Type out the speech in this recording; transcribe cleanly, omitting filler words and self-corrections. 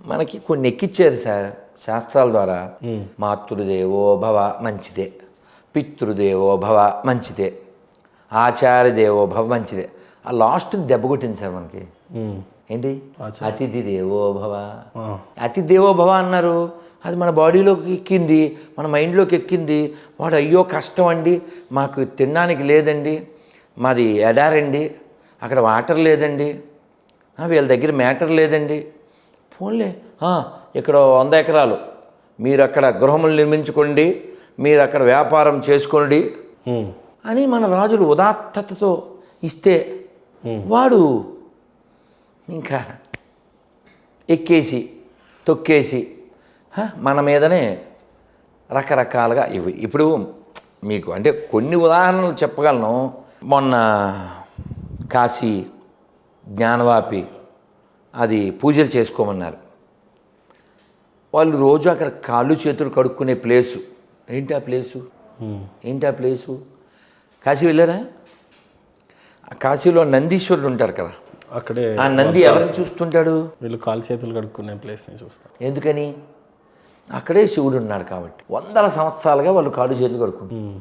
మనకి కొన్ని ఎక్కిచ్చారు సార్ శాస్త్రాల ద్వారా. మాతృదేవో భవ మంచిదే, పితృదేవో భవ మంచిదే, ఆచార్య దేవో భవ మంచిదే. ఆ లాస్ట్ దెబ్బ కొట్టింది సార్ మనకి. ఏంటి అతిథి దేవో భవ. అతిథి దేవో భవ అన్నారు, అది మన బాడీలోకి ఎక్కింది, మన మైండ్లోకి ఎక్కింది. వాడు అయ్యో కష్టం అండి, మాకు తినడానికి లేదండి, మాది ఎడారండి, అక్కడ వాటర్ లేదండి, వీళ్ళ దగ్గర మ్యాటర్ లేదండి, పోన్లే ఇక్కడ 100 ఎకరాలు మీరు అక్కడ గృహములు నిర్మించుకోండి, మీరు అక్కడ వ్యాపారం చేసుకోండి అని మన రాజులు ఉదాత్తతతో ఇస్తే వాడు ఇంకా ఎక్కేసి తొక్కేసి మన మీదనే రకరకాలుగా ఇప్పుడు మీకు అంటే కొన్ని ఉదాహరణలు చెప్పగలను. మొన్న కాశీ జ్ఞానవాపి అది పూజలు చేసుకోమన్నారు. వాళ్ళు రోజు అక్కడ కాళ్ళు చేతులు కడుక్కునే ప్లేసు. ఏంటి ఆ ప్లేసు? కాశీ వెళ్ళారా? కాశీలో నందీశ్వరుడు ఉంటారు కదా, అక్కడే ఆ నంది ఎవరిని చూస్తుంటాడు? వీళ్ళు కాళ్ళు చేతులు కడుక్కునే ప్లేస్ని చూస్తారు. ఎందుకని? అక్కడే శివుడు ఉన్నాడు కాబట్టి. 100 సంవత్సరాలుగా వాళ్ళు కాళ్ళు చేతులు కడుక్కుంటారు.